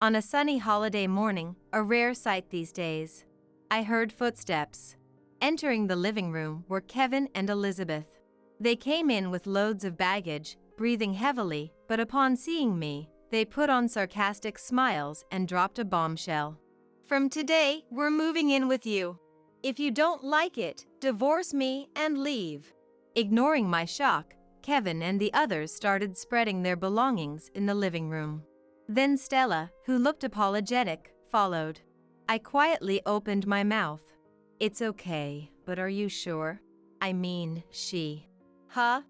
On a sunny holiday morning, a rare sight these days, I heard footsteps. Entering the living room were Kevin and Elizabeth. They came in with loads of baggage, breathing heavily, but upon seeing me, they put on sarcastic smiles and dropped a bombshell. "From today, we're moving in with you. If you don't like it, divorce me and leave." Ignoring my shock, Kevin and the others started spreading their belongings in the living room. Then Stella, who looked apologetic, followed. I quietly opened my mouth. "It's okay, but are you sure? I mean, she." "Huh?"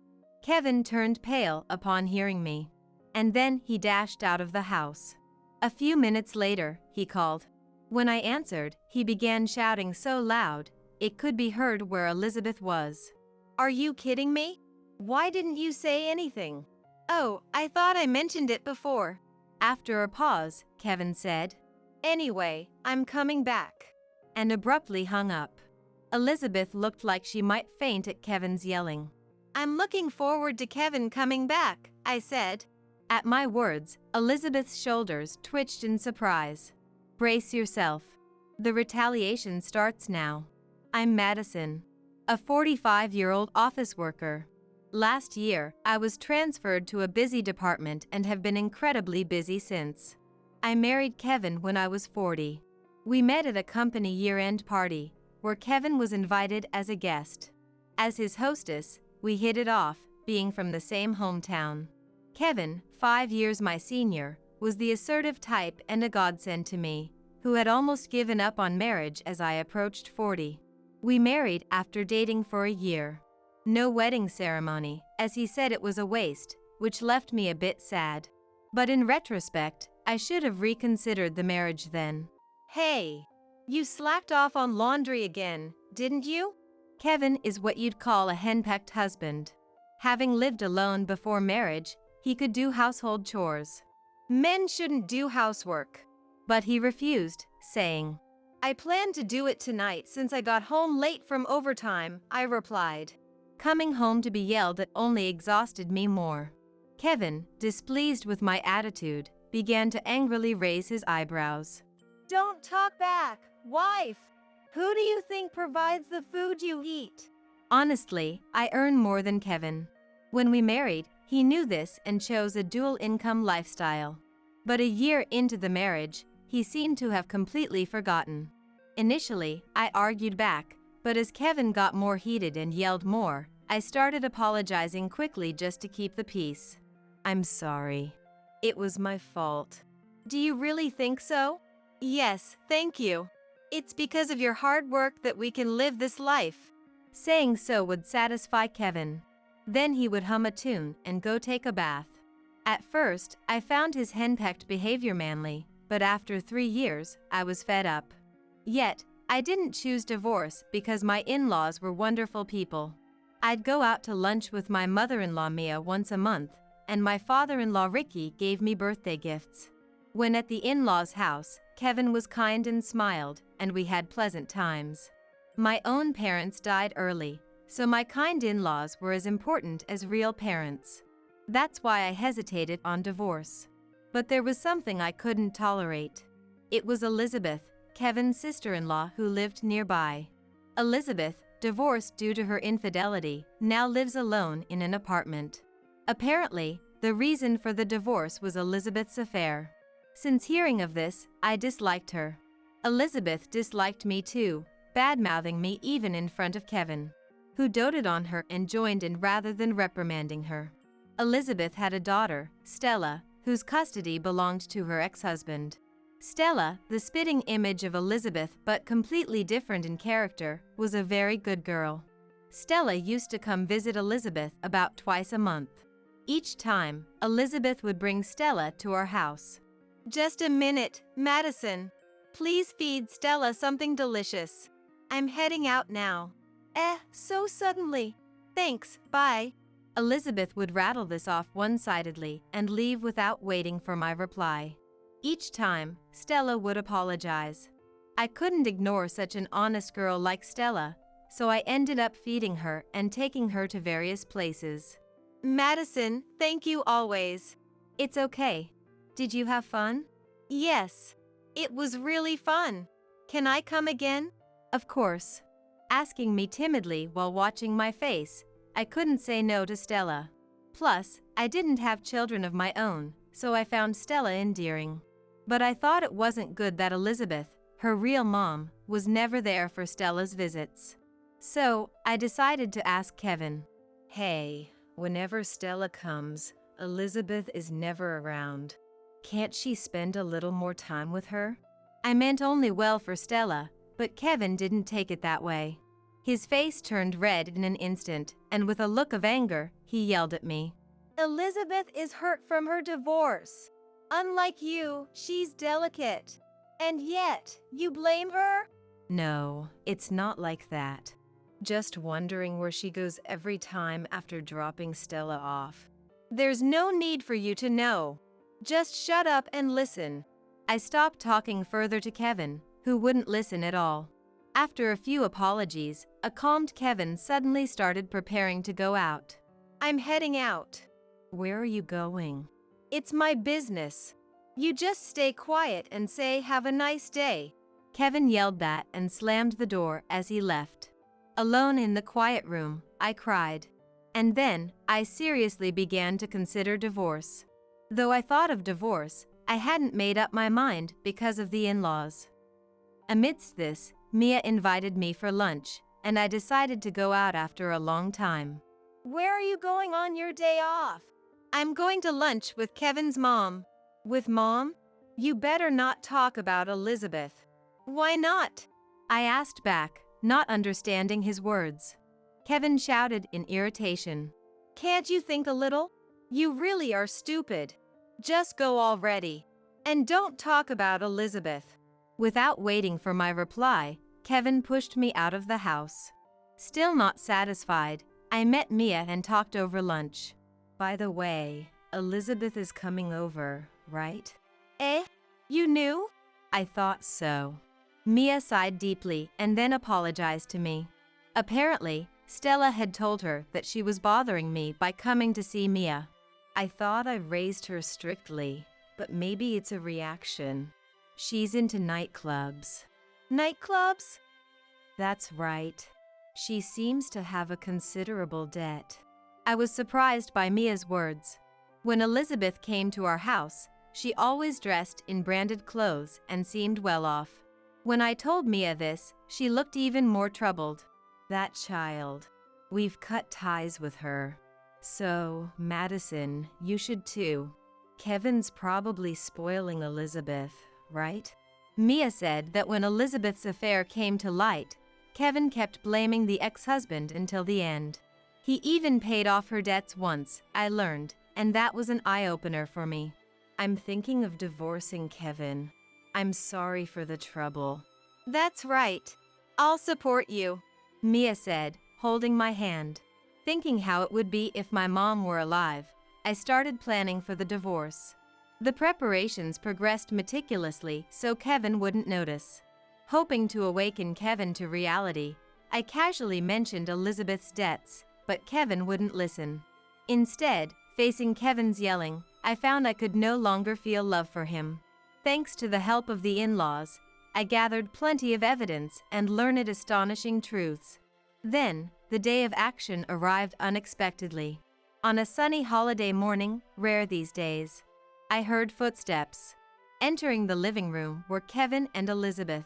Kevin turned pale upon hearing me. And then he dashed out of the house. A few minutes later, he called. When I answered, he began shouting so loud, it could be heard where Elizabeth was. "Are you kidding me? Why didn't you say anything?" "Oh, I thought I mentioned it before." After a pause, Kevin said, "Anyway, I'm coming back," and abruptly hung up. Elizabeth looked like she might faint at Kevin's yelling. "I'm looking forward to Kevin coming back," I said. At my words, Elizabeth's shoulders twitched in surprise. "Brace yourself. The retaliation starts now. I'm Madison, a 45-year-old office worker. Last year, I was transferred to a busy department and have been incredibly busy since. I married Kevin when I was 40. We met at a company year-end party, where Kevin was invited as a guest. As his hostess, we hit it off, being from the same hometown. Kevin, 5 years my senior, was the assertive type and a godsend to me, who had almost given up on marriage as I approached 40. We married after dating for a year. No wedding ceremony, as he said it was a waste, which left me a bit sad. But in retrospect, I should have reconsidered the marriage then. "Hey, you slacked off on laundry again, didn't you?" Kevin is what you'd call a henpecked husband. Having lived alone before marriage, he could do household chores. "Men shouldn't do housework." But he refused, saying, "I plan to do it tonight since I got home late from overtime," I replied. Coming home to be yelled at only exhausted me more. Kevin, displeased with my attitude, began to angrily raise his eyebrows. "Don't talk back, wife! Who do you think provides the food you eat?" Honestly, I earn more than Kevin. When we married, he knew this and chose a dual-income lifestyle. But a year into the marriage, he seemed to have completely forgotten. Initially, I argued back, but as Kevin got more heated and yelled more, I started apologizing quickly just to keep the peace. "I'm sorry. It was my fault." "Do you really think so?" "Yes, thank you. It's because of your hard work that we can live this life." Saying so would satisfy Kevin. Then he would hum a tune and go take a bath. At first, I found his henpecked behavior manly, but after 3 years, I was fed up. Yet, I didn't choose divorce because my in-laws were wonderful people. I'd go out to lunch with my mother-in-law Mia once a month, and my father-in-law Ricky gave me birthday gifts. When at the in-laws' house, Kevin was kind and smiled, and we had pleasant times. My own parents died early, so my kind in-laws were as important as real parents. That's why I hesitated on divorce. But there was something I couldn't tolerate. It was Elizabeth, Kevin's sister-in-law, who lived nearby. Elizabeth, divorced due to her infidelity, now lives alone in an apartment. Apparently, the reason for the divorce was Elizabeth's affair. Since hearing of this, I disliked her. Elizabeth disliked me too, bad-mouthing me even in front of Kevin, who doted on her and joined in rather than reprimanding her. Elizabeth had a daughter, Stella, whose custody belonged to her ex-husband. Stella, the spitting image of Elizabeth but completely different in character, was a very good girl. Stella used to come visit Elizabeth about twice a month. Each time, Elizabeth would bring Stella to our house. "Just a minute, Madison. Please feed Stella something delicious. I'm heading out now." So suddenly. "Thanks, bye." Elizabeth would rattle this off one-sidedly and leave without waiting for my reply. Each time, Stella would apologize. I couldn't ignore such an honest girl like Stella, so I ended up feeding her and taking her to various places. "Madison, thank you always." "It's okay. Did you have fun?" Yes. It was really fun. Can I come again? Of course. Asking me timidly while watching my face, I couldn't say no to Stella. Plus, I didn't have children of my own, so I found Stella endearing. But I thought it wasn't good that Elizabeth, her real mom, was never there for Stella's visits. So, I decided to ask Kevin. Hey, whenever Stella comes, Elizabeth is never around. Can't she spend a little more time with her? I meant only well for Stella, but Kevin didn't take it that way. His face turned red in an instant, and with a look of anger, he yelled at me. Elizabeth is hurt from her divorce. Unlike you, she's delicate. And yet, you blame her? No, it's not like that. Just wondering where she goes every time after dropping Stella off. There's no need for you to know. Just shut up and listen. I stopped talking further to Kevin, who wouldn't listen at all. After a few apologies, a calmed Kevin suddenly started preparing to go out. I'm heading out. Where are you going? It's my business. You just stay quiet and say have a nice day. Kevin yelled that and slammed the door as he left. Alone in the quiet room, I cried. And then, I seriously began to consider divorce. Though I thought of divorce, I hadn't made up my mind because of the in-laws. Amidst this, Mia invited me for lunch, and I decided to go out after a long time. Where are you going on your day off? I'm going to lunch with Kevin's mom. With Mom? You better not talk about Elizabeth. Why not? I asked back, not understanding his words. Kevin shouted in irritation. Can't you think a little? You really are stupid. Just go already. And don't talk about Elizabeth. Without waiting for my reply, Kevin pushed me out of the house. Still not satisfied, I met Mia and talked over lunch. By the way, Elizabeth is coming over, right? Eh? You knew? I thought so. Mia sighed deeply and then apologized to me. Apparently, Stella had told her that she was bothering me by coming to see Mia. I thought I raised her strictly, but maybe it's a reaction. She's into nightclubs. Nightclubs? That's right. She seems to have a considerable debt. I was surprised by Mia's words. When Elizabeth came to our house, she always dressed in branded clothes and seemed well off. When I told Mia this, she looked even more troubled. That child. We've cut ties with her. So, Madison, you should too. Kevin's probably spoiling Elizabeth, right? Mia said that when Elizabeth's affair came to light, Kevin kept blaming the ex-husband until the end. He even paid off her debts once, I learned, and that was an eye-opener for me. I'm thinking of divorcing Kevin. I'm sorry for the trouble. That's right. I'll support you, Mia said, holding my hand. Thinking how it would be if my mom were alive, I started planning for the divorce. The preparations progressed meticulously so Kevin wouldn't notice. Hoping to awaken Kevin to reality, I casually mentioned Elizabeth's debts, but Kevin wouldn't listen. Instead, facing Kevin's yelling, I found I could no longer feel love for him. Thanks to the help of the in-laws, I gathered plenty of evidence and learned astonishing truths. Then, the day of action arrived unexpectedly. On a sunny holiday morning, rare these days, I heard footsteps. Entering the living room were Kevin and Elizabeth.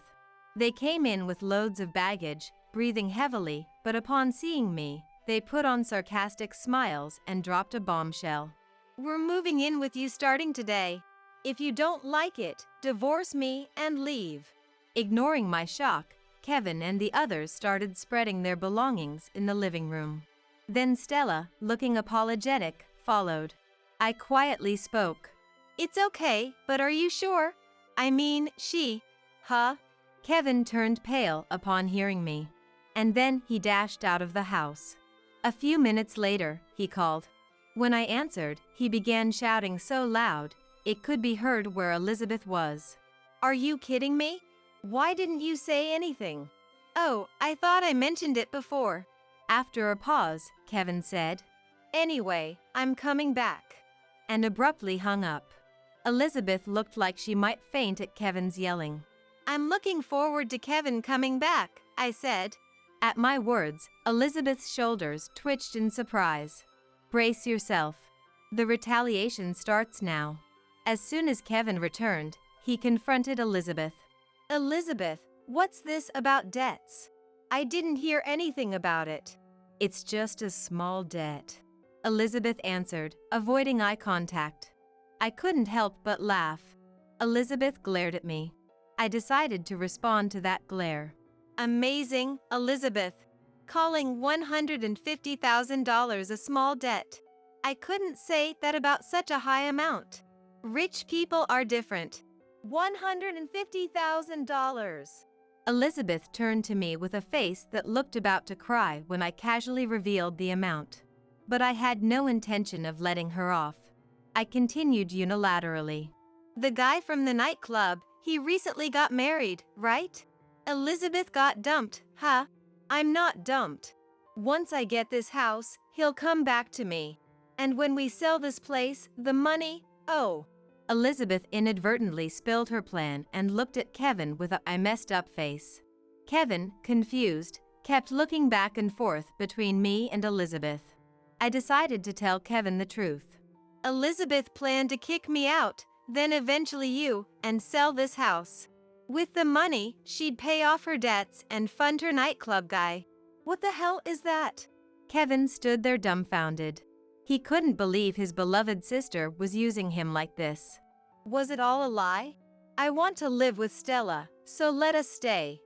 They came in with loads of baggage, breathing heavily, but upon seeing me, they put on sarcastic smiles and dropped a bombshell. We're moving in with you starting today. If you don't like it, divorce me and leave. Ignoring my shock, Kevin and the others started spreading their belongings in the living room. Then Stella, looking apologetic, followed. I quietly spoke. It's okay, but are you sure? I mean, she. Huh? Kevin turned pale upon hearing me. And then he dashed out of the house. A few minutes later, he called. When I answered, he began shouting so loud, it could be heard where Elizabeth was. Are you kidding me? Why didn't you say anything? Oh, I thought I mentioned it before. After a pause, Kevin said, Anyway, I'm coming back. And abruptly hung up. Elizabeth looked like she might faint at Kevin's yelling. "I'm looking forward to Kevin coming back," I said. At my words, Elizabeth's shoulders twitched in surprise. "Brace yourself. The retaliation starts now." As soon as Kevin returned, he confronted Elizabeth. "Elizabeth, what's this about debts? I didn't hear anything about it." "It's just a small debt," Elizabeth answered, avoiding eye contact. I couldn't help but laugh. Elizabeth glared at me. I decided to respond to that glare. "Amazing, Elizabeth. Calling $150,000 a small debt. I couldn't say that about such a high amount. Rich people are different. $150,000. Elizabeth turned to me with a face that looked about to cry when I casually revealed the amount. But I had no intention of letting her off. I continued unilaterally. "The guy from the nightclub, he recently got married, right? Elizabeth got dumped, huh? I'm not dumped. Once I get this house, he'll come back to me. And when we sell this place, the money, oh." Elizabeth inadvertently spilled her plan and looked at Kevin with a "I messed up" face. Kevin, confused, kept looking back and forth between me and Elizabeth. I decided to tell Kevin the truth. "Elizabeth planned to kick me out, then eventually you, and sell this house. With the money, she'd pay off her debts and fund her nightclub guy." "What the hell is that?" Kevin stood there dumbfounded. He couldn't believe his beloved sister was using him like this. "Was it all a lie? I want to live with Stella, so let us stay.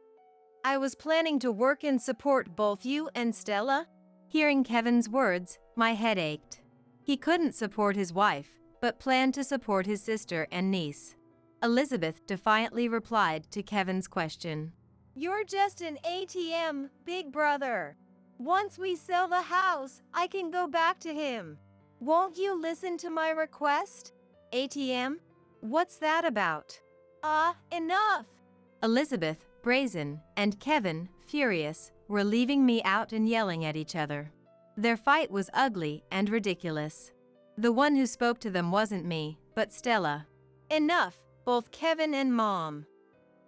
I was planning to work and support both you and Stella." Hearing Kevin's words, my head ached. He couldn't support his wife, but planned to support his sister and niece. Elizabeth defiantly replied to Kevin's question. "You're just an ATM, big brother. Once we sell the house, I can go back to him. Won't you listen to my request?" "ATM? What's that about?" Enough!" Elizabeth, brazen, and Kevin, furious, were leaving me out and yelling at each other. Their fight was ugly and ridiculous. The one who spoke to them wasn't me, but Stella. "Enough, both Kevin and Mom.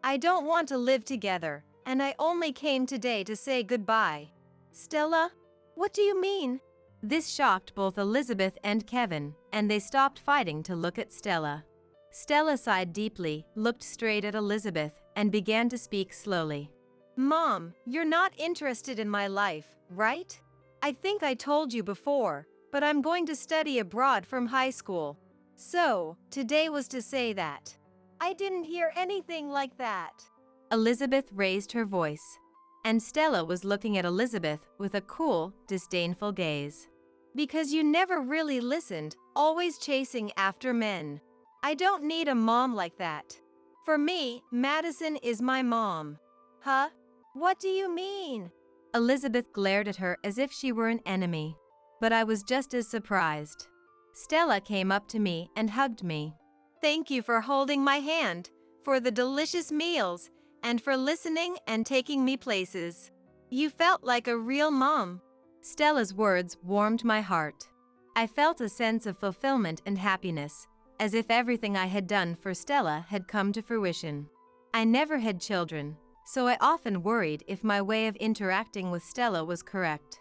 I don't want to live together, and I only came today to say goodbye." "Stella? What do you mean?" This shocked both Elizabeth and Kevin, and they stopped fighting to look at Stella. Stella sighed deeply, looked straight at Elizabeth, and began to speak slowly. "Mom, you're not interested in my life, right? I think I told you before, but I'm going to study abroad from high school. So, today was to say that." "I didn't hear anything like that." Elizabeth raised her voice, and Stella was looking at Elizabeth with a cool, disdainful gaze. "Because you never really listened, always chasing after men. I don't need a mom like that. For me, Madison is my mom." "Huh? What do you mean?" Elizabeth glared at her as if she were an enemy. But I was just as surprised. Stella came up to me and hugged me. "Thank you for holding my hand, for the delicious meals, and for listening and taking me places. You felt like a real mom." Stella's words warmed my heart. I felt a sense of fulfillment and happiness, as if everything I had done for Stella had come to fruition. I never had children, so I often worried if my way of interacting with Stella was correct.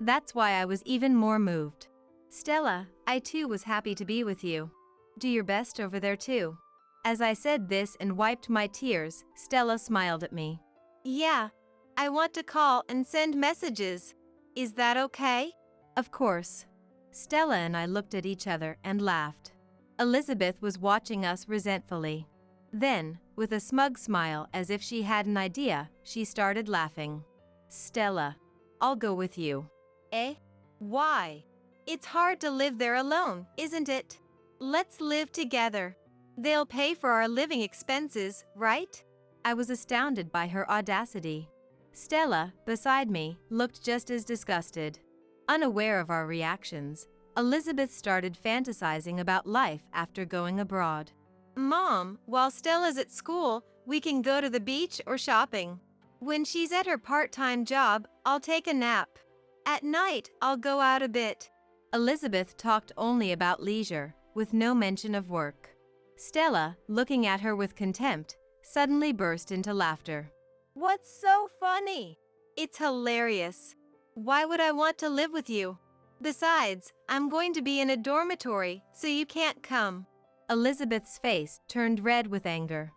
That's why I was even more moved. "Stella, I too was happy to be with you. Do your best over there too." As I said this and wiped my tears, Stella smiled at me. "Yeah, I want to call and send messages. Is that okay?" "Of course." Stella and I looked at each other and laughed. Elizabeth was watching us resentfully. Then, with a smug smile as if she had an idea, she started laughing. "Stella, I'll go with you." "Eh? Why? It's hard to live there alone, isn't it? Let's live together. They'll pay for our living expenses, right?" I was astounded by her audacity. Stella, beside me, looked just as disgusted. Unaware of our reactions, Elizabeth started fantasizing about life after going abroad. "Mom, while Stella's at school, we can go to the beach or shopping. When she's at her part-time job, I'll take a nap. At night, I'll go out a bit." Elizabeth talked only about leisure, with no mention of work. Stella, looking at her with contempt, suddenly burst into laughter. What's so funny? It's hilarious. Why would I want to live with you? Besides, I'm going to be in a dormitory, so you can't come. Elizabeth's face turned red with anger.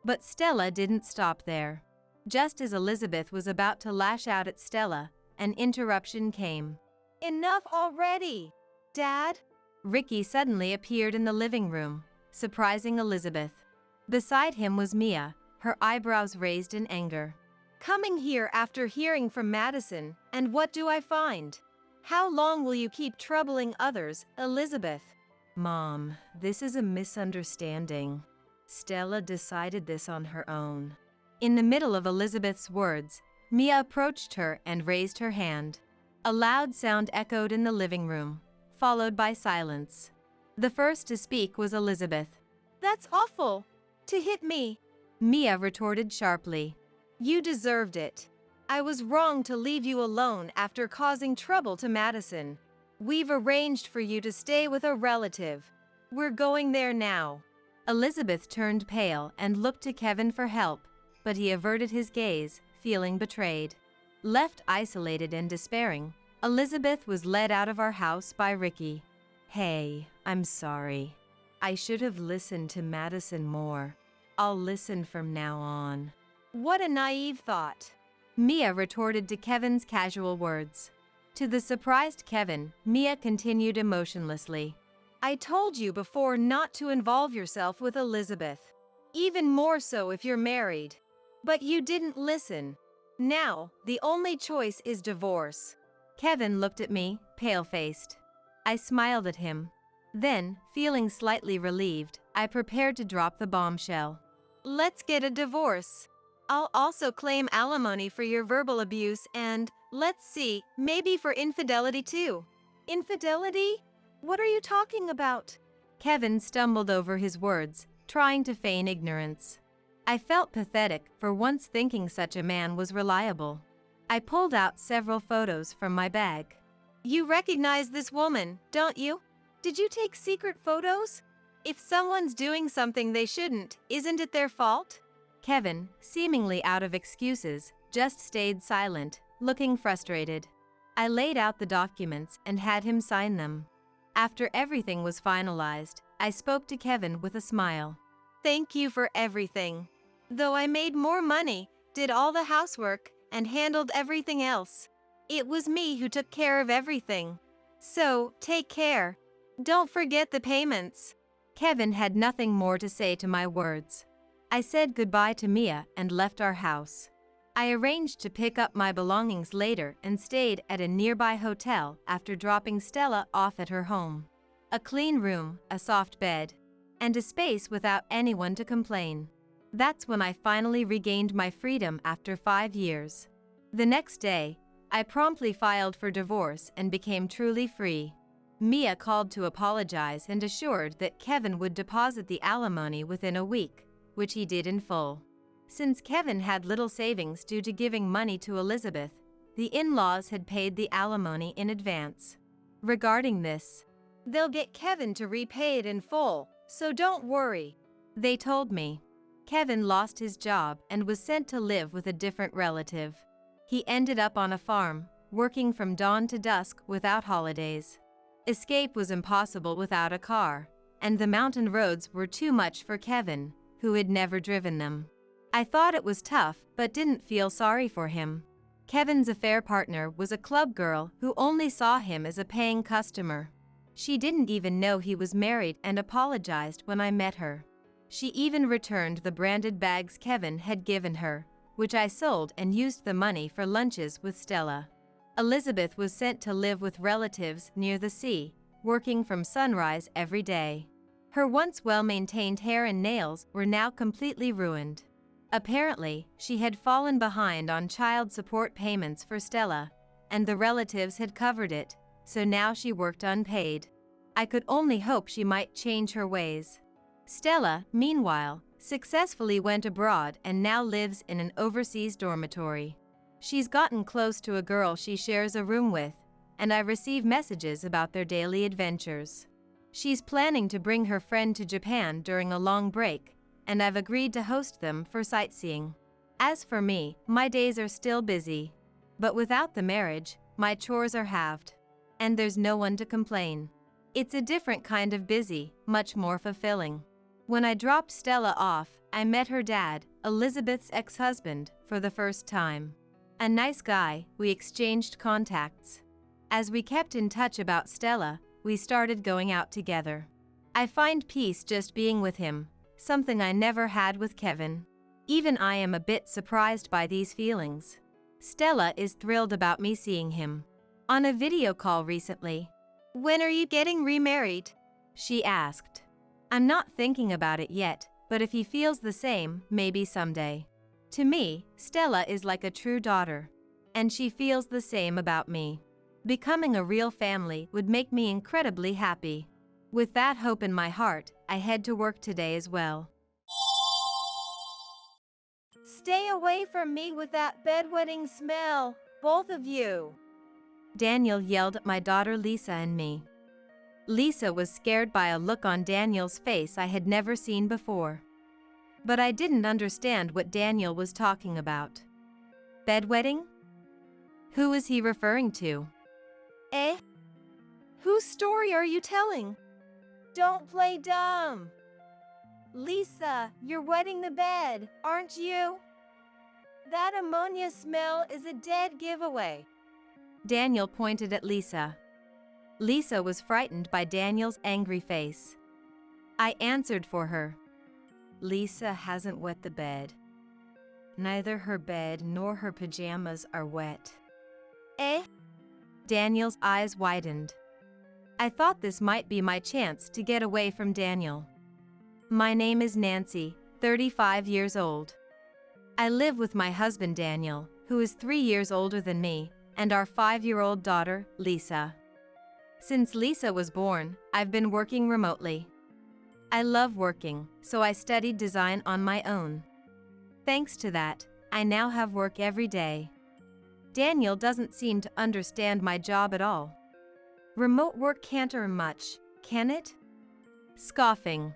But Stella didn't stop there. Just as Elizabeth was about to lash out at Stella, an interruption came. Enough already! Dad? Ricky suddenly appeared in the living room, surprising Elizabeth. Beside him was Mia, her eyebrows raised in anger. Coming here after hearing from Madison, and what do I find? How long will you keep troubling others, Elizabeth? Mom, this is a misunderstanding. Stella decided this on her own. In the middle of Elizabeth's words, Mia approached her and raised her hand. A loud sound echoed in the living room, followed by silence. The first to speak was Elizabeth. That's awful! To hit me! Mia retorted sharply. You deserved it. I was wrong to leave you alone after causing trouble to Madison. We've arranged for you to stay with a relative. We're going there now. Elizabeth turned pale and looked to Kevin for help, but he averted his gaze, feeling betrayed. Left isolated and despairing, Elizabeth was led out of our house by Ricky. Hey, I'm sorry. I should have listened to Madison more. I'll listen from now on. What a naive thought. Mia retorted to Kevin's casual words. To the surprised Kevin, Mia continued emotionlessly. I told you before not to involve yourself with Elizabeth. Even more so if you're married. But you didn't listen. Now, the only choice is divorce. Kevin looked at me, pale-faced. I smiled at him. Then, feeling slightly relieved, I prepared to drop the bombshell. Let's get a divorce. I'll also claim alimony for your verbal abuse and, let's see, maybe for infidelity too. Infidelity? What are you talking about? Kevin stumbled over his words, trying to feign ignorance. I felt pathetic for once thinking such a man was reliable. I pulled out several photos from my bag. You recognize this woman, don't you? Did you take secret photos? If someone's doing something they shouldn't, isn't it their fault? Kevin, seemingly out of excuses, just stayed silent, looking frustrated. I laid out the documents and had him sign them. After everything was finalized, I spoke to Kevin with a smile. Thank you for everything. Though I made more money, did all the housework, and handled everything else. It was me who took care of everything. So, take care. Don't forget the payments. Kevin had nothing more to say to my words. I said goodbye to Mia and left our house. I arranged to pick up my belongings later and stayed at a nearby hotel after dropping Stella off at her home. A clean room, a soft bed, and a space without anyone to complain. That's when I finally regained my freedom after 5 years. The next day, I promptly filed for divorce and became truly free. Mia called to apologize and assured that Kevin would deposit the alimony within a week, which he did in full. Since Kevin had little savings due to giving money to Elizabeth, the in-laws had paid the alimony in advance. Regarding this, they'll get Kevin to repay it in full, so don't worry, they told me. Kevin lost his job and was sent to live with a different relative. He ended up on a farm, working from dawn to dusk without holidays. Escape was impossible without a car, and the mountain roads were too much for Kevin, who had never driven them. I thought it was tough, but didn't feel sorry for him. Kevin's affair partner was a club girl who only saw him as a paying customer. She didn't even know he was married and apologized when I met her. She even returned the branded bags Kevin had given her, which I sold and used the money for lunches with Stella. Elizabeth was sent to live with relatives near the sea, working from sunrise every day. Her once well-maintained hair and nails were now completely ruined. Apparently, she had fallen behind on child support payments for Stella, and the relatives had covered it, so now she worked unpaid. I could only hope she might change her ways. Stella, meanwhile, successfully went abroad and now lives in an overseas dormitory. She's gotten close to a girl she shares a room with, and I receive messages about their daily adventures. She's planning to bring her friend to Japan during a long break, and I've agreed to host them for sightseeing. As for me, my days are still busy. But without the marriage, my chores are halved. And there's no one to complain. It's a different kind of busy, much more fulfilling. When I dropped Stella off, I met her dad, Elizabeth's ex-husband, for the first time. A nice guy, we exchanged contacts. As we kept in touch about Stella, we started going out together. I find peace just being with him, something I never had with Kevin. Even I am a bit surprised by these feelings. Stella is thrilled about me seeing him. On a video call recently. "When are you getting remarried?" she asked. I'm not thinking about it yet, but if he feels the same, maybe someday. To me, Stella is like a true daughter. And she feels the same about me. Becoming a real family would make me incredibly happy. With that hope in my heart, I head to work today as well. Stay away from me with that bedwetting smell, both of you. Daniel yelled at my daughter Lisa and me. Lisa was scared by a look on Daniel's face I had never seen before. But I didn't understand what Daniel was talking about. Bedwetting? Who was he referring to? Eh? Whose story are you telling? Don't play dumb. Lisa, you're wetting the bed, aren't you? That ammonia smell is a dead giveaway. Daniel pointed at Lisa. Lisa was frightened by Daniel's angry face. I answered for her. Lisa hasn't wet the bed. Neither her bed nor her pajamas are wet. Eh? Daniel's eyes widened. I thought this might be my chance to get away from Daniel. My name is Nancy, 35 years old. I live with my husband Daniel, who is 3 years older than me, and our 5-year-old daughter, Lisa. Since Lisa was born, I've been working remotely. I love working, so I studied design on my own. Thanks to that, I now have work every day. Daniel doesn't seem to understand my job at all. Remote work can't earn much, can it? Scoffing.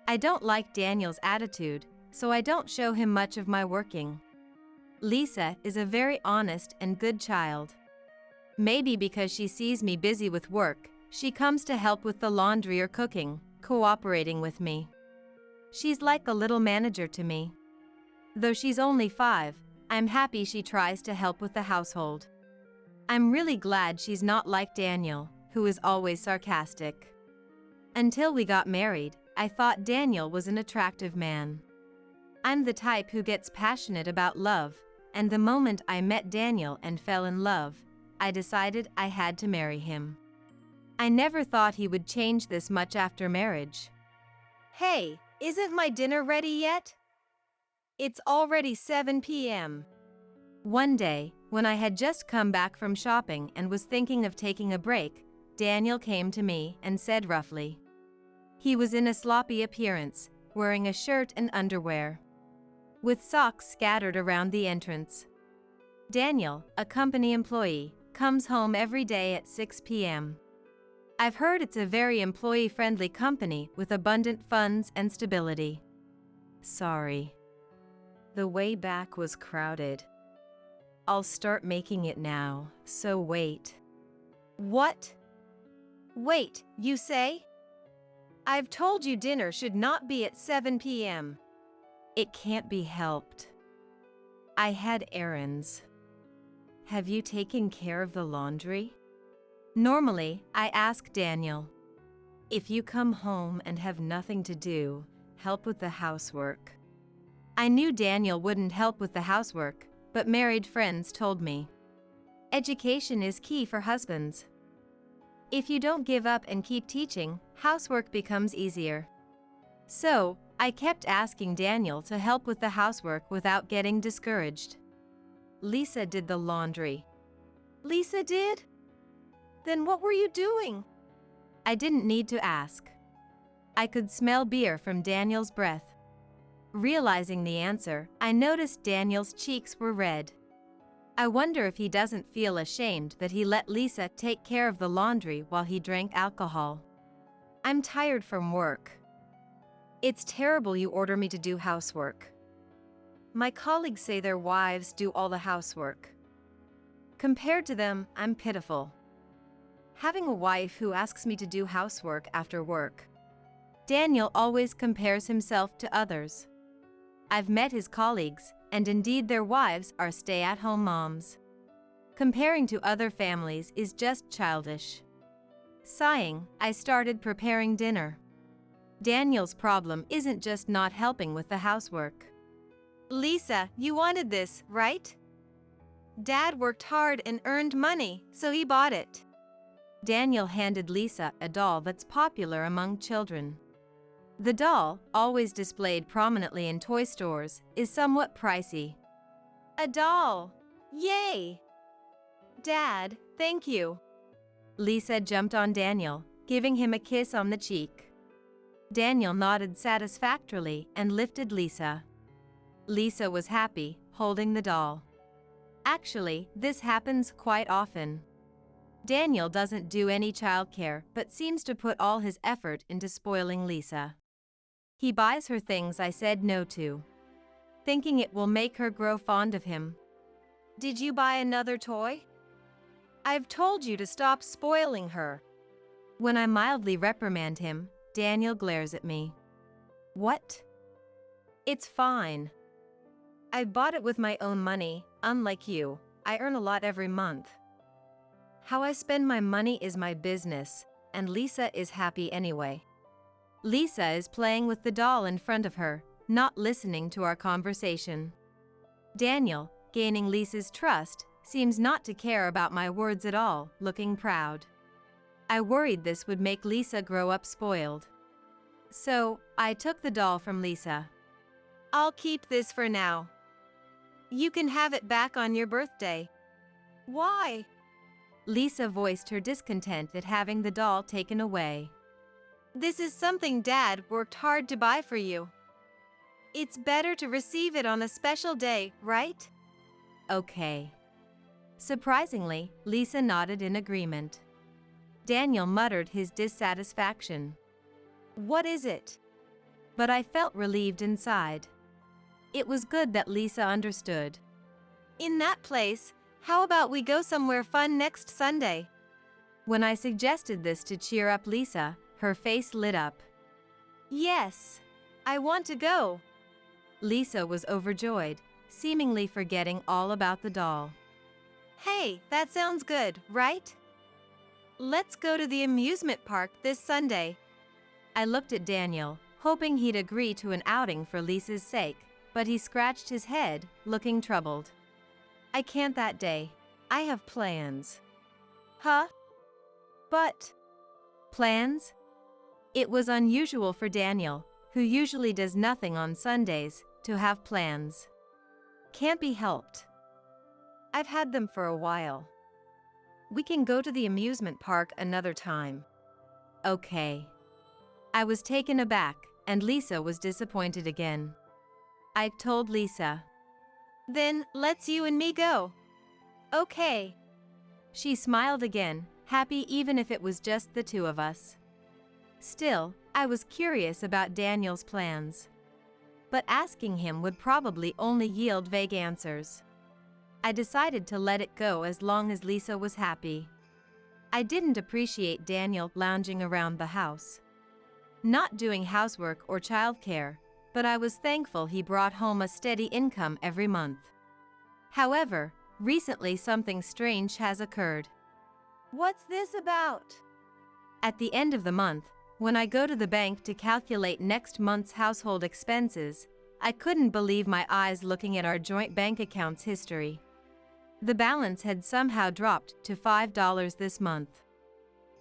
I don't like Daniel's attitude, so I don't show him much of my working. Lisa is a very honest and good child. Maybe because she sees me busy with work, she comes to help with the laundry or cooking, cooperating with me. She's like a little manager to me. Though she's only 5, I'm happy she tries to help with the household. I'm really glad she's not like Daniel, who is always sarcastic. Until we got married, I thought Daniel was an attractive man. I'm the type who gets passionate about love, and the moment I met Daniel and fell in love, I decided I had to marry him. I never thought he would change this much after marriage. Hey, isn't my dinner ready yet? It's already 7 p.m. One day, when I had just come back from shopping and was thinking of taking a break, Daniel came to me and said roughly. He was in a sloppy appearance, wearing a shirt and underwear, with socks scattered around the entrance. Daniel, a company employee, comes home every day at 6 p.m. I've heard it's a very employee-friendly company with abundant funds and stability. Sorry. The way back was crowded. I'll start making it now, so wait. What? Wait, you say? I've told you dinner should not be at 7 p.m. It can't be helped. I had errands. Have you taken care of the laundry? Normally, I ask Daniel. If you come home and have nothing to do, help with the housework. I knew Daniel wouldn't help with the housework, but married friends told me. Education is key for husbands. If you don't give up and keep teaching, housework becomes easier. So, I kept asking Daniel to help with the housework without getting discouraged. Lisa did the laundry. Lisa did? Then what were you doing? I didn't need to ask. I could smell beer from Daniel's breath. Realizing the answer, I noticed Daniel's cheeks were red. I wonder if he doesn't feel ashamed that he let Lisa take care of the laundry while he drank alcohol. I'm tired from work. It's terrible you order me to do housework. My colleagues say their wives do all the housework. Compared to them, I'm pitiful. Having a wife who asks me to do housework after work. Daniel always compares himself to others. I've met his colleagues, and indeed their wives are stay-at-home moms. Comparing to other families is just childish. Sighing, I started preparing dinner. Daniel's problem isn't just not helping with the housework. Lisa, you wanted this, right? Dad worked hard and earned money, so he bought it. Daniel handed Lisa a doll that's popular among children. The doll, always displayed prominently in toy stores, is somewhat pricey. A doll! Yay! Dad, thank you. Lisa jumped on Daniel, giving him a kiss on the cheek. Daniel nodded satisfactorily and lifted Lisa. Lisa was happy, holding the doll. Actually, this happens quite often. Daniel doesn't do any childcare but seems to put all his effort into spoiling Lisa. He buys her things I said no to, thinking it will make her grow fond of him. Did you buy another toy? I've told you to stop spoiling her. When I mildly reprimand him, Daniel glares at me. What? It's fine. I bought it with my own money, unlike you. I earn a lot every month. How I spend my money is my business, and Lisa is happy anyway. Lisa is playing with the doll in front of her, not listening to our conversation. Daniel, gaining Lisa's trust, seems not to care about my words at all, looking proud. I worried this would make Lisa grow up spoiled. So, I took the doll from Lisa. I'll keep this for now. You can have it back on your birthday. Why? Lisa voiced her discontent at having the doll taken away. This is something Dad worked hard to buy for you. It's better to receive it on a special day, right? Okay. Surprisingly, Lisa nodded in agreement. Daniel muttered his dissatisfaction. What is it? But I felt relieved inside. It was good that Lisa understood. In that place, how about we go somewhere fun next Sunday? When I suggested this to cheer up Lisa, her face lit up. Yes, I want to go. Lisa was overjoyed, seemingly forgetting all about the doll. Hey, that sounds good, right? Let's go to the amusement park this Sunday. I looked at Daniel, hoping he'd agree to an outing for Lisa's sake, but he scratched his head, looking troubled. I can't that day. I have plans. Huh? But... Plans? It was unusual for Daniel, who usually does nothing on Sundays, to have plans. Can't be helped. I've had them for a while. We can go to the amusement park another time. Okay. I was taken aback, and Lisa was disappointed again. I told Lisa. Then, let's you and me go. Okay. She smiled again, happy even if it was just the two of us. Still, I was curious about Daniel's plans. But asking him would probably only yield vague answers. I decided to let it go as long as Lisa was happy. I didn't appreciate Daniel lounging around the house, not doing housework or childcare, but I was thankful he brought home a steady income every month. However, recently something strange has occurred. What's this about? At the end of the month, when I go to the bank to calculate next month's household expenses, I couldn't believe my eyes looking at our joint bank account's history. The balance had somehow dropped to $5 this month.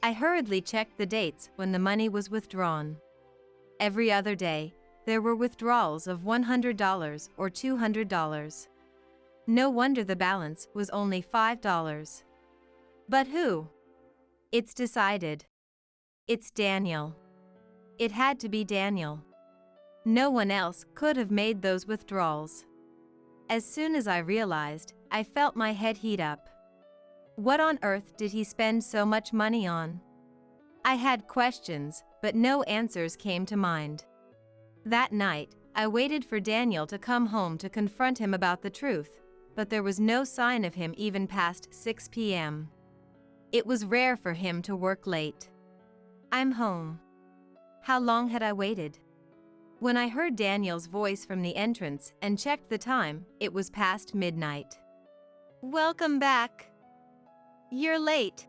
I hurriedly checked the dates when the money was withdrawn. Every other day, there were withdrawals of $100 or $200. No wonder the balance was only $5. But who? It's decided. It's Daniel. It had to be Daniel. No one else could have made those withdrawals. As soon as I realized, I felt my head heat up. What on earth did he spend so much money on? I had questions, but no answers came to mind. That night, I waited for Daniel to come home to confront him about the truth, but there was no sign of him even past 6 p.m. It was rare for him to work late. I'm home. How long had I waited? When I heard Daniel's voice from the entrance and checked the time, it was past midnight. Welcome back. You're late.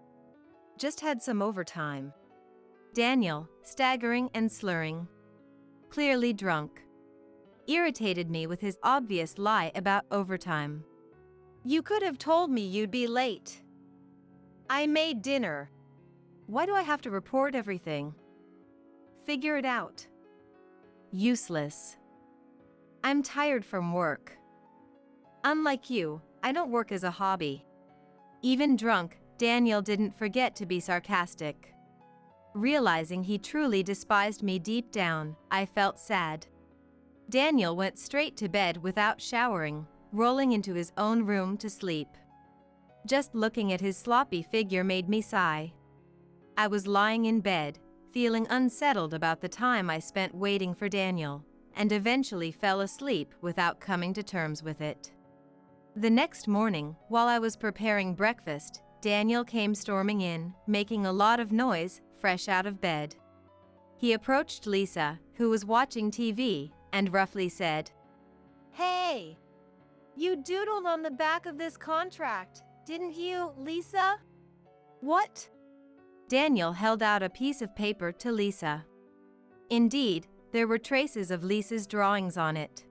Just had some overtime. Daniel, staggering and slurring, clearly drunk, irritated me with his obvious lie about overtime. You could have told me you'd be late. I made dinner. Why do I have to report everything? Figure it out. Useless. I'm tired from work. Unlike you, I don't work as a hobby. Even drunk, Daniel didn't forget to be sarcastic. Realizing he truly despised me deep down, I felt sad. Daniel went straight to bed without showering, rolling into his own room to sleep. Just looking at his sloppy figure made me sigh. I was lying in bed, feeling unsettled about the time I spent waiting for Daniel, and eventually fell asleep without coming to terms with it. The next morning, while I was preparing breakfast, Daniel came storming in, making a lot of noise, fresh out of bed. He approached Lisa, who was watching TV, and roughly said, Hey! You doodled on the back of this contract, didn't you, Lisa? What? Daniel held out a piece of paper to Lisa. Indeed, there were traces of Lisa's drawings on it.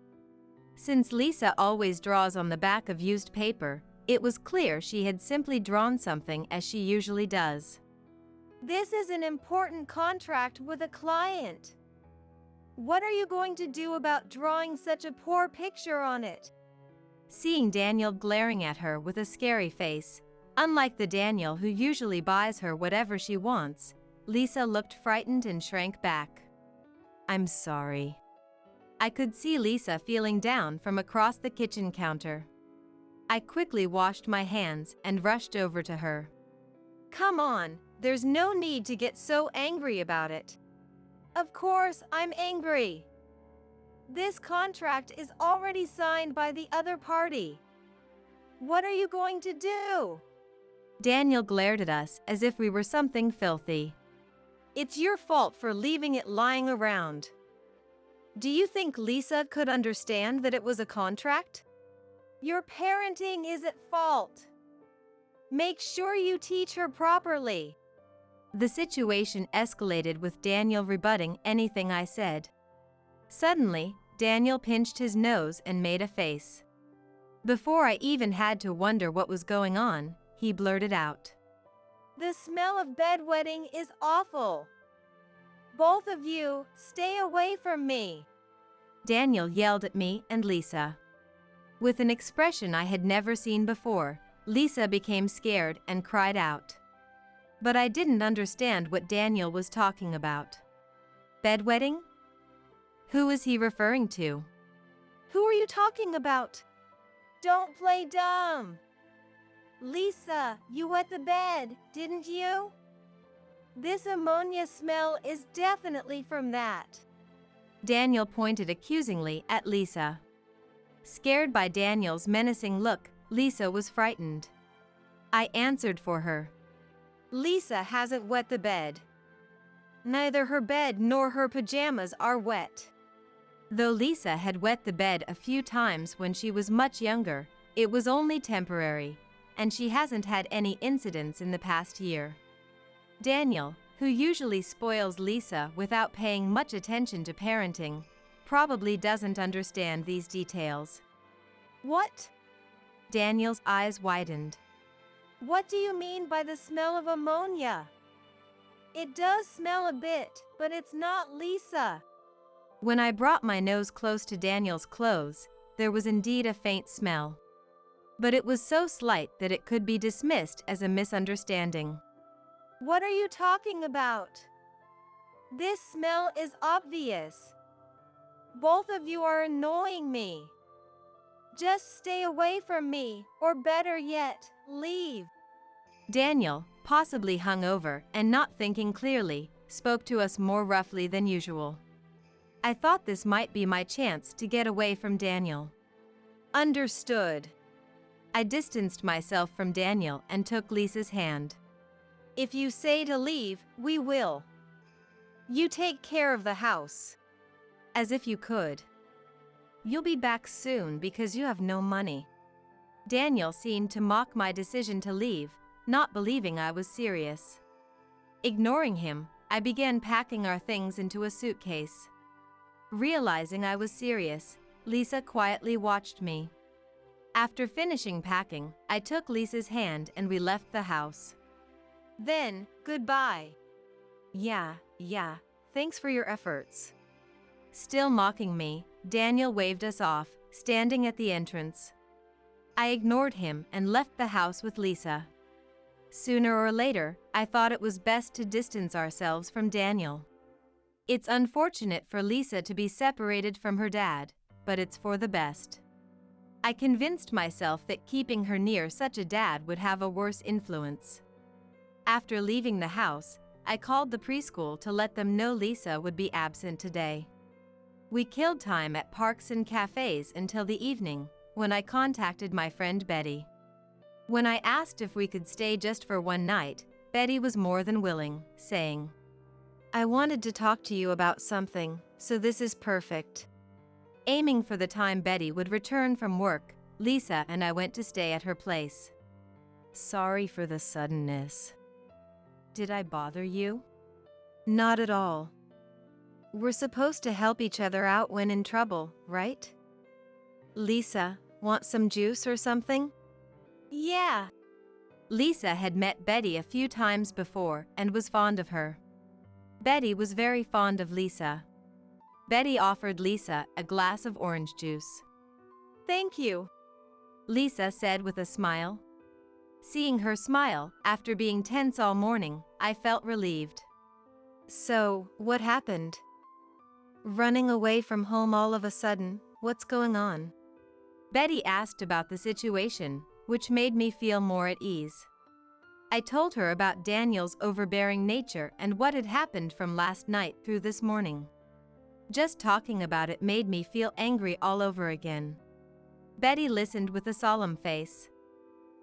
Since Lisa always draws on the back of used paper, it was clear she had simply drawn something as she usually does. This is an important contract with a client. What are you going to do about drawing such a poor picture on it? Seeing Daniel glaring at her with a scary face, unlike the Daniel who usually buys her whatever she wants, Lisa looked frightened and shrank back. I'm sorry. I could see Lisa feeling down from across the kitchen counter. I quickly washed my hands and rushed over to her. Come on, there's no need to get so angry about it. Of course I'm angry. This contract is already signed by the other party. What are you going to do? Daniel glared at us as if we were something filthy. It's your fault for leaving it lying around. Do you think Lisa could understand that it was a contract? Your parenting is at fault. Make sure you teach her properly. The situation escalated with Daniel rebutting anything I said. Suddenly, Daniel pinched his nose and made a face. Before I even had to wonder what was going on, he blurted out, The smell of bedwetting is awful. Both of you, stay away from me. Daniel yelled at me and Lisa. With an expression I had never seen before, Lisa became scared and cried out. But I didn't understand what Daniel was talking about. Bedwetting? Who was he referring to? Who are you talking about? Don't play dumb. Lisa, you wet the bed, didn't you? This ammonia smell is definitely from that. Daniel pointed accusingly at Lisa. Scared by Daniel's menacing look, Lisa was frightened. I answered for her. Lisa hasn't wet the bed. Neither her bed nor her pajamas are wet. Though Lisa had wet the bed a few times when she was much younger, it was only temporary, and she hasn't had any incidents in the past year. Daniel, who usually spoils Lisa without paying much attention to parenting, probably doesn't understand these details. What? Daniel's eyes widened. What do you mean by the smell of ammonia? It does smell a bit, but it's not Lisa. When I brought my nose close to Daniel's clothes, there was indeed a faint smell. But it was so slight that it could be dismissed as a misunderstanding. What are you talking about? This smell is obvious. Both of you are annoying me. Just stay away from me, or better yet, leave. Daniel, possibly hungover and not thinking clearly, spoke to us more roughly than usual. I thought this might be my chance to get away from Daniel. Understood. I distanced myself from Daniel and took Lisa's hand. If you say to leave, we will. You take care of the house. As if you could. You'll be back soon because you have no money. Daniel seemed to mock my decision to leave, not believing I was serious. Ignoring him, I began packing our things into a suitcase. Realizing I was serious, Lisa quietly watched me. After finishing packing, I took Lisa's hand and we left the house. Then, goodbye. Yeah, thanks for your efforts. Still mocking me, Daniel waved us off, standing at the entrance. I ignored him and left the house with Lisa. Sooner or later, I thought it was best to distance ourselves from Daniel. It's unfortunate for Lisa to be separated from her dad, but it's for the best. I convinced myself that keeping her near such a dad would have a worse influence. After leaving the house, I called the preschool to let them know Lisa would be absent today. We killed time at parks and cafes until the evening, when I contacted my friend Betty. When I asked if we could stay just for one night, Betty was more than willing, saying, "I wanted to talk to you about something, so this is perfect." Aiming for the time Betty would return from work, Lisa and I went to stay at her place. Sorry for the suddenness. Did I bother you? Not at all. We're supposed to help each other out when in trouble, right? Lisa, want some juice or something? Yeah. Lisa had met Betty a few times before and was fond of her. Betty was very fond of Lisa. Betty offered Lisa a glass of orange juice. Thank you, Lisa said with a smile. Seeing her smile, after being tense all morning, I felt relieved. So, what happened? Running away from home all of a sudden, what's going on? Betty asked about the situation, which made me feel more at ease. I told her about Daniel's overbearing nature and what had happened from last night through this morning. Just talking about it made me feel angry all over again. Betty listened with a solemn face.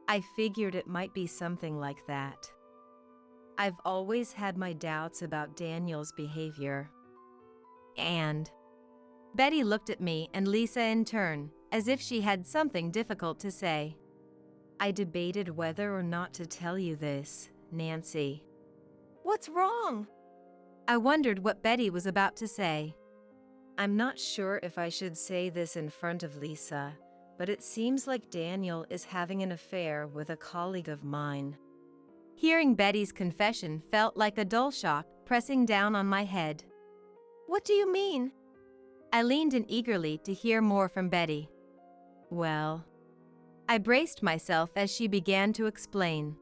I figured it might be something like that. I've always had my doubts about Daniel's behavior. And Betty looked at me and Lisa in turn, as if she had something difficult to say. I debated whether or not to tell you this, Nancy. What's wrong? I wondered what Betty was about to say. I'm not sure if I should say this in front of Lisa, but it seems like Daniel is having an affair with a colleague of mine. Hearing Betty's confession felt like a dull shock pressing down on my head. What do you mean? I leaned in eagerly to hear more from Betty. Well, I braced myself as she began to explain.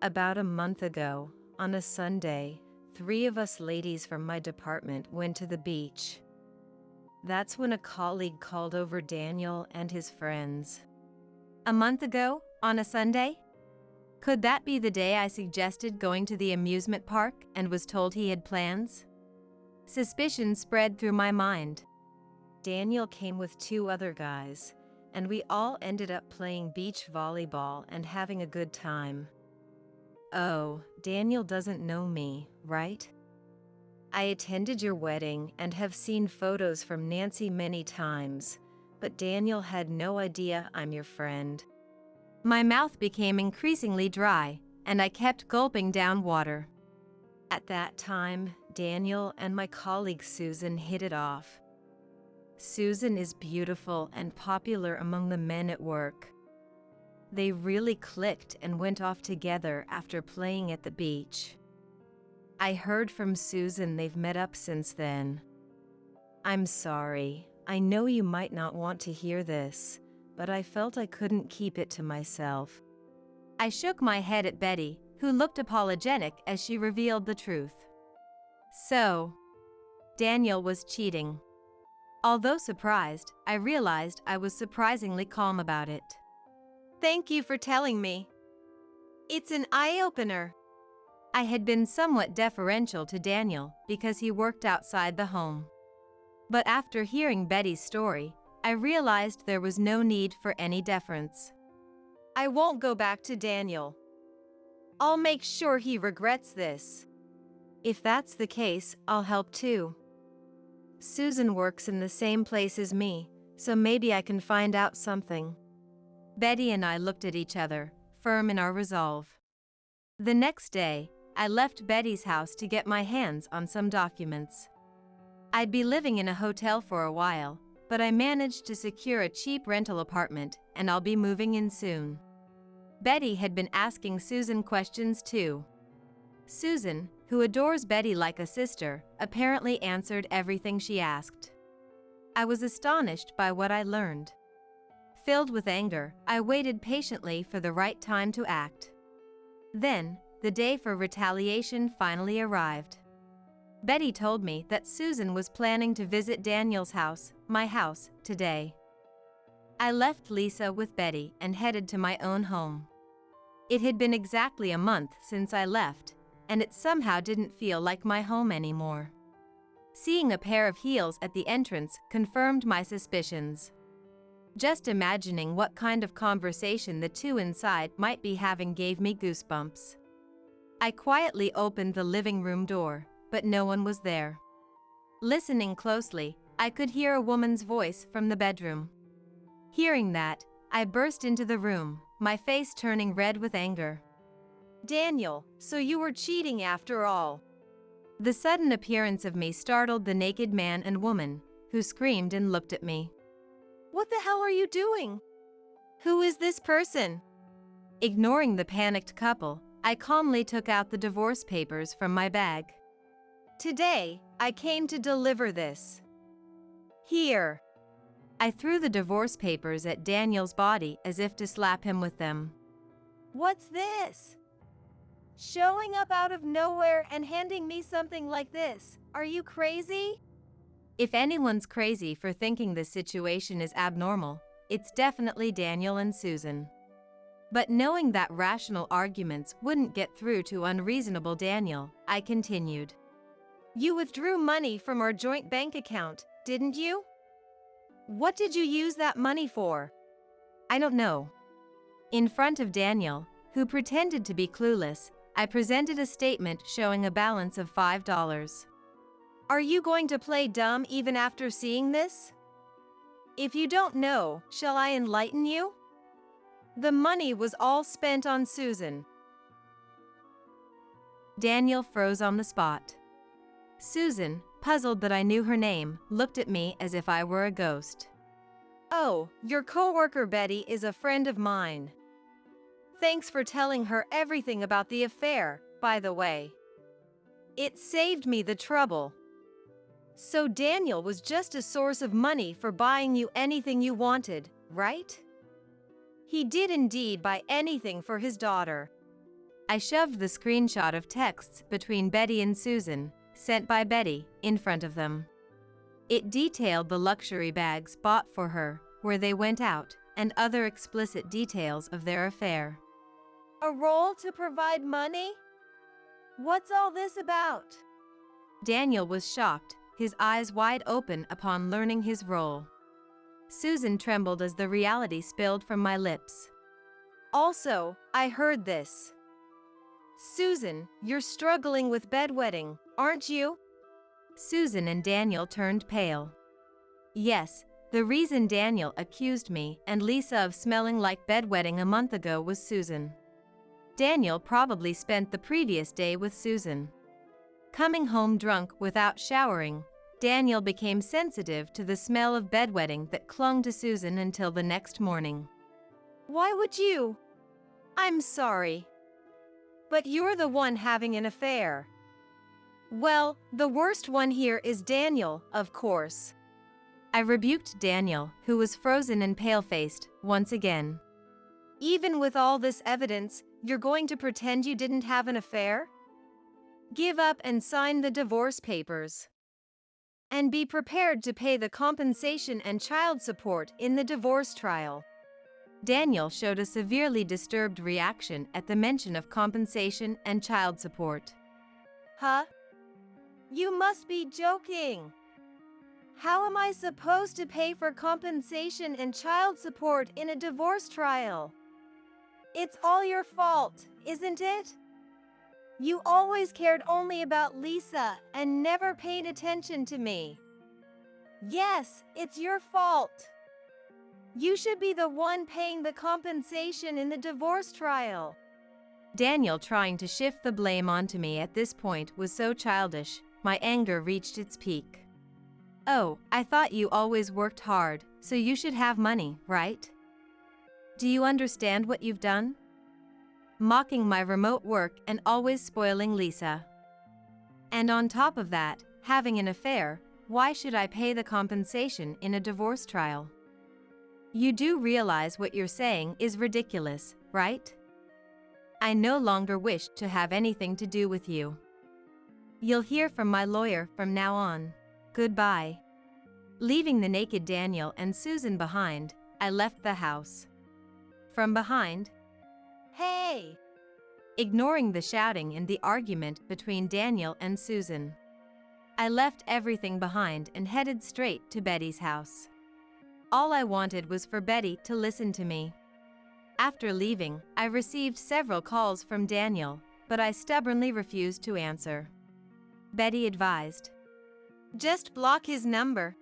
About a month ago, on a Sunday, 3 of us ladies from my department went to the beach. That's when a colleague called over Daniel and his friends. A month ago, on a Sunday? Could that be the day I suggested going to the amusement park and was told he had plans? Suspicion spread through my mind. Daniel came with 2 other guys, and we all ended up playing beach volleyball and having a good time. Oh, Daniel doesn't know me, right? I attended your wedding and have seen photos from Nancy many times, but Daniel had no idea I'm your friend. My mouth became increasingly dry, and I kept gulping down water. At that time, Daniel and my colleague Susan hit it off. Susan is beautiful and popular among the men at work. They really clicked and went off together after playing at the beach. I heard from Susan they've met up since then. I'm sorry. I know you might not want to hear this, but I felt I couldn't keep it to myself. I shook my head at Betty, who looked apologetic as she revealed the truth. So, Daniel was cheating. Although surprised, I realized I was surprisingly calm about it. Thank you for telling me. It's an eye-opener. I had been somewhat deferential to Daniel because he worked outside the home. But after hearing Betty's story, I realized there was no need for any deference. I won't go back to Daniel. I'll make sure he regrets this. If that's the case, I'll help too. Susan works in the same place as me, so maybe I can find out something. Betty and I looked at each other, firm in our resolve. The next day, I left Betty's house to get my hands on some documents. I'd be living in a hotel for a while, but I managed to secure a cheap rental apartment, and I'll be moving in soon. Betty had been asking Susan questions too. Susan, who adores Betty like a sister, apparently answered everything she asked. I was astonished by what I learned. Filled with anger, I waited patiently for the right time to act. Then, the day for retaliation finally arrived. Betty told me that Susan was planning to visit Daniel's house, my house, today. I left Lisa with Betty and headed to my own home. It had been exactly a month since I left, and it somehow didn't feel like my home anymore. Seeing a pair of heels at the entrance confirmed my suspicions. Just imagining what kind of conversation the two inside might be having gave me goosebumps. I quietly opened the living room door, but no one was there. Listening closely, I could hear a woman's voice from the bedroom. Hearing that, I burst into the room, my face turning red with anger. Daniel, so you were cheating after all. The sudden appearance of me startled the naked man and woman, who screamed and looked at me. What the hell are you doing? Who is this person? Ignoring the panicked couple, I calmly took out the divorce papers from my bag. Today, I came to deliver this. Here. I threw the divorce papers at Daniel's body as if to slap him with them. What's this? Showing up out of nowhere and handing me something like this. Are you crazy? If anyone's crazy for thinking this situation is abnormal, it's definitely Daniel and Susan. But knowing that rational arguments wouldn't get through to unreasonable Daniel, I continued. You withdrew money from our joint bank account, didn't you? What did you use that money for? I don't know. In front of Daniel, who pretended to be clueless, I presented a statement showing a balance of $5. Are you going to play dumb even after seeing this? If you don't know, shall I enlighten you? The money was all spent on Susan. Daniel froze on the spot. Susan, puzzled that I knew her name, looked at me as if I were a ghost. Oh, your coworker Betty is a friend of mine. Thanks for telling her everything about the affair, by the way. It saved me the trouble. So Daniel was just a source of money for buying you anything you wanted, right? He did indeed buy anything for his daughter. I shoved the screenshot of texts between Betty and Susan, sent by Betty, in front of them. It detailed the luxury bags bought for her, where they went out, and other explicit details of their affair. A role to provide money? What's all this about? Daniel was shocked, his eyes wide open upon learning his role. Susan trembled as the reality spilled from my lips. Also, I heard this. Susan, you're struggling with bedwetting, aren't you? Susan and Daniel turned pale. Yes, the reason Daniel accused me and Lisa of smelling like bedwetting a month ago was Susan. Daniel probably spent the previous day with Susan. Coming home drunk without showering, Daniel became sensitive to the smell of bedwetting that clung to Susan until the next morning. Why would you? I'm sorry. But you're the one having an affair. Well, the worst one here is Daniel, of course. I rebuked Daniel, who was frozen and pale-faced, once again. Even with all this evidence, you're going to pretend you didn't have an affair? Give up and sign the divorce papers. And be prepared to pay the compensation and child support in the divorce trial. Daniel showed a severely disturbed reaction at the mention of compensation and child support. Huh? You must be joking. How am I supposed to pay for compensation and child support in a divorce trial? It's all your fault, isn't it? You always cared only about Lisa and never paid attention to me. Yes, it's your fault. You should be the one paying the compensation in the divorce trial. Daniel trying to shift the blame onto me at this point was so childish, my anger reached its peak. Oh, I thought you always worked hard, so you should have money, right? Do you understand what you've done? Mocking my remote work and always spoiling Lisa. And on top of that, having an affair, why should I pay the compensation in a divorce trial? You do realize what you're saying is ridiculous, right? I no longer wish to have anything to do with you. You'll hear from my lawyer from now on. Goodbye. Leaving the naked Daniel and Susan behind, I left the house. From behind, Hey! ignoring the shouting and the argument between Daniel and Susan, I left everything behind and headed straight to Betty's house. All I wanted was for Betty to listen to me. After leaving, I received several calls from Daniel, but I stubbornly refused to answer. Betty advised, "Just block his number."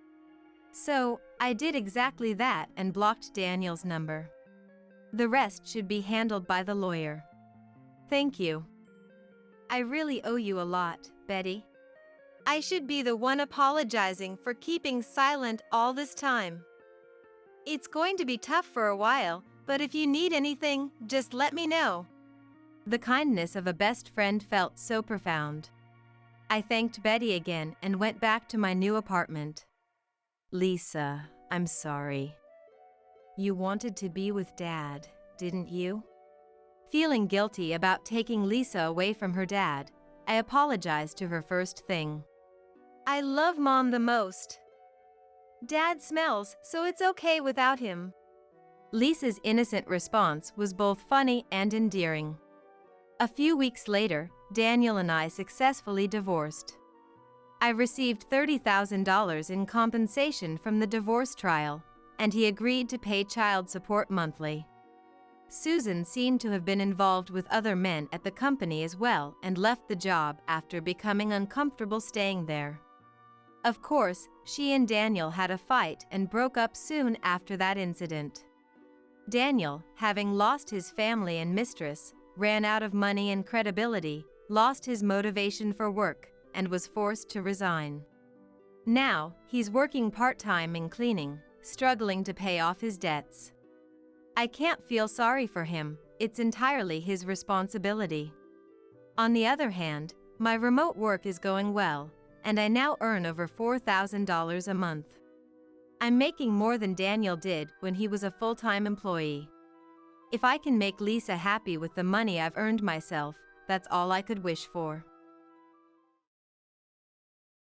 So, I did exactly that and blocked Daniel's number. The rest should be handled by the lawyer. Thank you. I really owe you a lot, Betty. I should be the one apologizing for keeping silent all this time. It's going to be tough for a while, but if you need anything, just let me know. The kindness of a best friend felt so profound. I thanked Betty again and went back to my new apartment. Lisa, I'm sorry. You wanted to be with Dad, didn't you? Feeling guilty about taking Lisa away from her dad, I apologized to her first thing. I love Mom the most. Dad smells, so it's okay without him. Lisa's innocent response was both funny and endearing. A few weeks later, Daniel and I successfully divorced. I received $30,000 in compensation from the divorce trial, and he agreed to pay child support monthly. Susan seemed to have been involved with other men at the company as well and left the job after becoming uncomfortable staying there. Of course, she and Daniel had a fight and broke up soon after that incident. Daniel, having lost his family and mistress, ran out of money and credibility, lost his motivation for work, and was forced to resign. Now, he's working part-time in cleaning, struggling to pay off his debts. I can't feel sorry for him, it's entirely his responsibility. On the other hand, my remote work is going well, and I now earn over $4,000 a month. I'm making more than Daniel did when he was a full-time employee. If I can make Lisa happy with the money I've earned myself, that's all I could wish for.